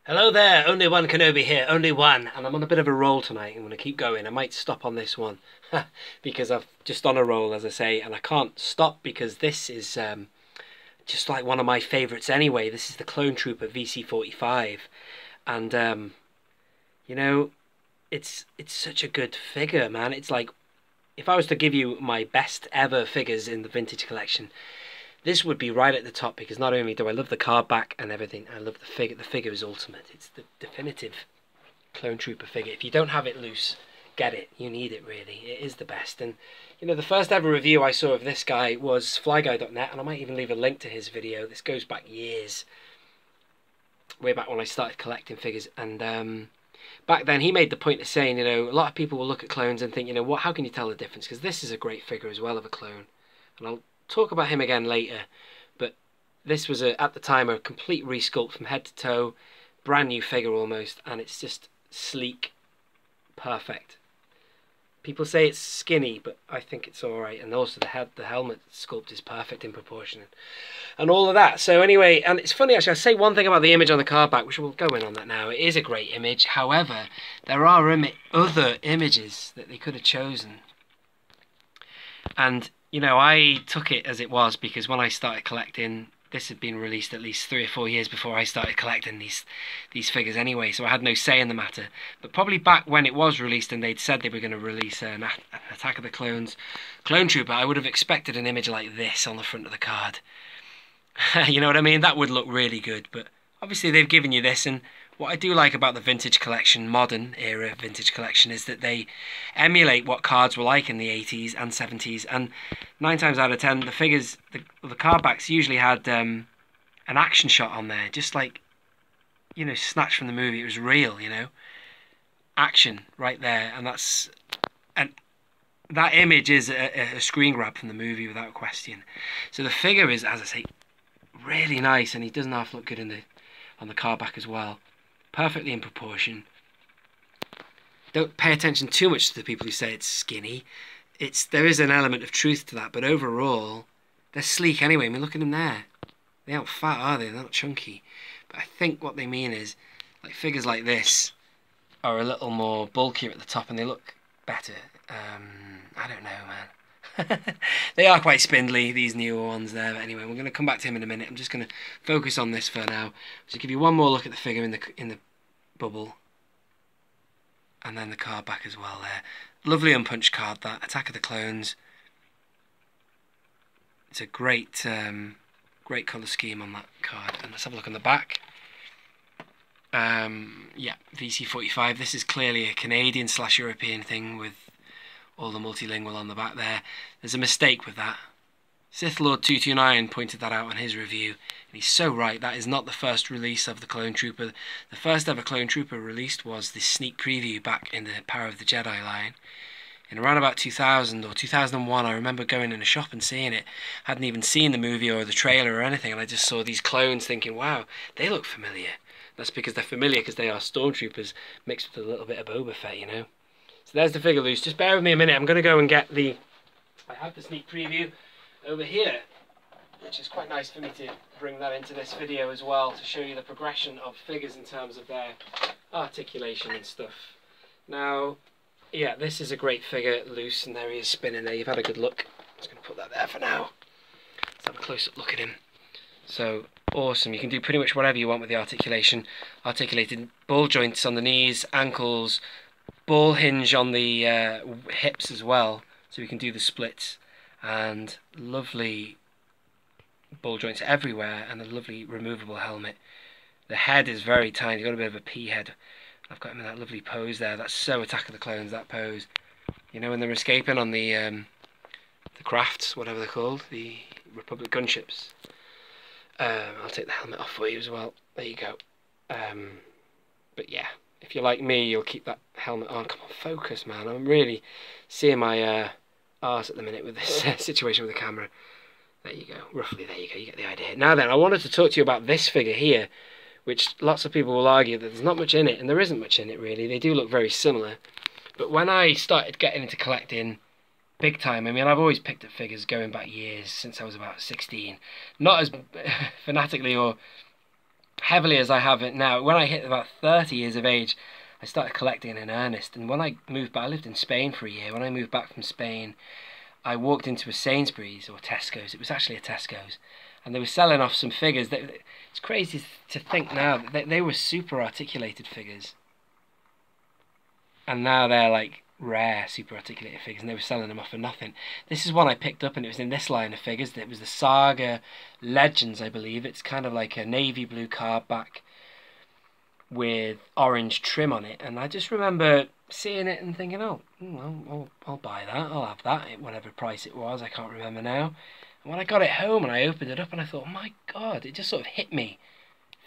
Hello there, OnlyOneKenobi here, only one, and I'm on a bit of a roll tonight. I'm going to keep going. I might stop on this one because I've just on a roll, as I say, and I can't stop because this is just like one of my favourites anyway. This is the Clone Trooper VC45, and you know, it's such a good figure, man. It's like, if I was to give you my best ever figures in the vintage collection, this would be right at the top, because not only do I love the card back and everything, I love the figure. The figure is ultimate. It's the definitive Clone Trooper figure. If you don't have it loose, get it. You need it, really. It is the best. And, you know, the first ever review I saw of this guy was flyguy.net, and I might even leave a link to his video. This goes back years, way back when I started collecting figures. And back then he made the point of saying, you know, a lot of people will look at clones and think, you know, how can you tell the difference? Because this is a great figure as well of a clone. And I'll talk about him again later, but this was at the time a complete resculpt from head to toe, brand new figure almost, and it's just sleek, perfect. People say it's skinny, but I think it's alright, and also the helmet sculpt is perfect in proportion and all of that. So anyway, and it's funny actually, I'll say one thing about the image on the card back, which we'll go in on that now. It is a great image. However, there are other images that they could have chosen, and you know, I took it as it was, because when I started collecting, this had been released at least 3 or 4 years before I started collecting these figures anyway, so I had no say in the matter. But probably back when it was released and they'd said they were going to release an Attack of the Clones Clone Trooper, I would have expected an image like this on the front of the card. You know what I mean? That would look really good, but obviously they've given you this. And what I do like about the vintage collection, modern era vintage collection, is that they emulate what cards were like in the 80s and 70s. And 9 times out of 10, the figures, the card backs usually had an action shot on there, just like, you know, snatched from the movie. It was real, you know, action right there, and that image is a screen grab from the movie without question. So the figure is, as I say, really nice, and he doesn't half look good on the card back as well. Perfectly in proportion. Don't pay attention too much to the people who say it's skinny. There is an element of truth to that, but overall they're sleek anyway. I mean, look at them there. They aren't fat, are they? They're not chunky. But I think what they mean is, like, figures like this are a little more bulkier at the top and they look better. I don't know, man. They are quite spindly, these newer ones there, but anyway, we're going to come back to him in a minute. I'm just going to focus on this for now. Just give you one more look at the figure in the bubble, and then the card back as well there. Lovely unpunched card, that Attack of the Clones. It's a great great colour scheme on that card. And let's have a look on the back. Yeah, VC45. This is clearly a Canadian / European thing with all the multilingual on the back there. There's a mistake with that. Sith Lord 229 pointed that out on his review, and he's so right. That is not the first release of the Clone Trooper. The first ever Clone Trooper released was this sneak preview back in the Power of the Jedi line. In around about 2000 or 2001, I remember going in a shop and seeing it. Hadn't even seen the movie or the trailer or anything, and I just saw these clones thinking, wow, they look familiar. That's because they're familiar, because they are stormtroopers mixed with a little bit of Boba Fett, you know. So there's the figure loose. Just bear with me a minute. I'm going to go and get I have the sneak preview over here, which is quite nice for me to bring that into this video as well, to show you the progression of figures in terms of their articulation and stuff. Now, yeah, this is a great figure loose, and there he is spinning there. You've had a good look. I'm just going to put that there for now. Let's have a close-up look at him. So, awesome. You can do pretty much whatever you want with the articulation. Articulated ball joints on the knees, ankles, ball hinge on the hips as well, so we can do the splits, and lovely ball joints everywhere, and a lovely removable helmet. The head is very tiny. You've got a bit of a pea head. I've got him in that lovely pose there. That's so Attack of the Clones, that pose. You know, when they're escaping on the crafts, whatever they're called, the Republic gunships. I'll take the helmet off for you as well. There you go. But yeah, if you're like me, you'll keep that helmet on. Come on, focus, man. I'm really seeing my arse at the minute with this situation with the camera. There you go. Roughly, there you go. You get the idea. Now then, I wanted to talk to you about this figure here, which lots of people will argue that there's not much in it, and there isn't much in it, really. They do look very similar. But when I started getting into collecting big time, I mean, I've always picked up figures going back years, since I was about 16. Not as fanatically or heavily as I have it now. When I hit about 30 years of age, I started collecting in earnest. And when I moved back, I lived in Spain for a year. When I moved back from Spain, I walked into a Sainsbury's or Tesco's. It was actually a Tesco's. And they were selling off some figures. It's crazy to think now that they were super articulated figures. And now they're like rare, super articulated figures, and they were selling them off for nothing. This is one I picked up, and it was in this line of figures. It was the Saga Legends, I believe. It's kind of like a navy blue card back with orange trim on it. And I just remember seeing it and thinking, oh, I'll buy that. I'll have that at whatever price it was. I can't remember now. And when I got it home and I opened it up, and I thought, oh my God, it just sort of hit me.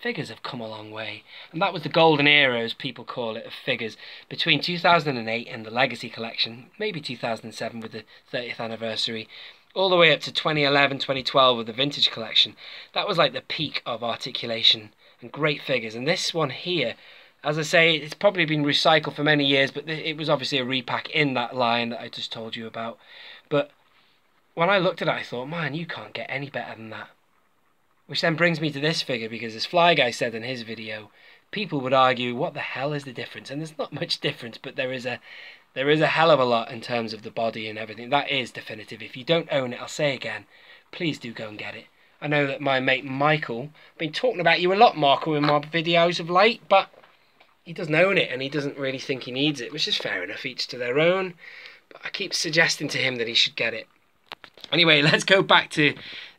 Figures have come a long way. And that was the golden era, as people call it, of figures. Between 2008 and the Legacy Collection, maybe 2007 with the 30th anniversary, all the way up to 2011, 2012 with the Vintage Collection. That was like the peak of articulation and great figures. And this one here, as I say, it's probably been recycled for many years, but it was obviously a repack in that line that I just told you about. But when I looked at it, I thought, man, you can't get any better than that. Which then brings me to this figure, because as Fly Guy said in his video, people would argue, what the hell is the difference? And there's not much difference, but there is a hell of a lot in terms of the body and everything. That is definitive. If you don't own it, I'll say again, please do go and get it. I know that my mate Michael, I've been talking about you a lot, Marco, in my videos of late, but he doesn't own it and he doesn't really think he needs it, which is fair enough, each to their own. But I keep suggesting to him that he should get it. Anyway, let's go back to...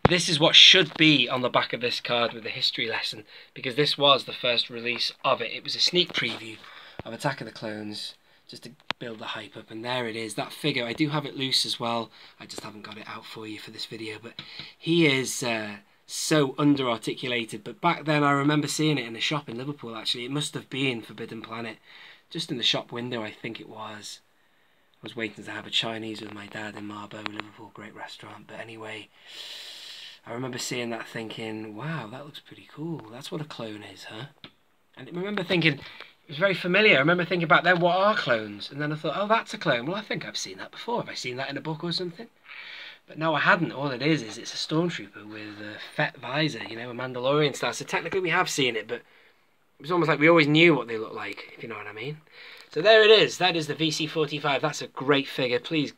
This is what should be on the back of this card with the history lesson, because this was the first release of it. It was a sneak preview of Attack of the Clones, just to build the hype up, and there it is. That figure, I do have it loose as well. I just haven't got it out for you for this video, but he is so under-articulated. But back then, I remember seeing it in a shop in Liverpool, actually. It must have been Forbidden Planet, just in the shop window, I think it was. I was waiting to have a Chinese with my dad in Marbo, Liverpool, great restaurant. But anyway... I remember seeing that thinking, wow, that looks pretty cool. That's what a clone is, huh? And I remember thinking, it was very familiar. I remember thinking back then, what are clones? And then I thought, oh, that's a clone. Well, I think I've seen that before. Have I seen that in a book or something? But no, I hadn't. All it is it's a stormtrooper with a fat visor, you know, a Mandalorian style. So technically we have seen it, but it was almost like we always knew what they looked like, if you know what I mean. So there it is. That is the VC45. That's a great figure. Please,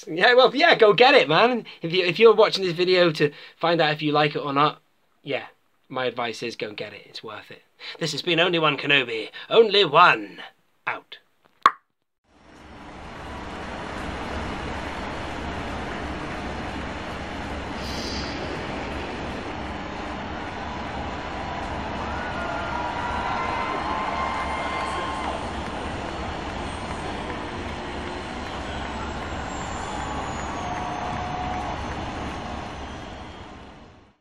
yeah, well, yeah, go get it, man. If you're watching this video to find out if you like it or not, yeah, my advice is go and get it. It's worth it. This has been Only One Kenobi. Only one out.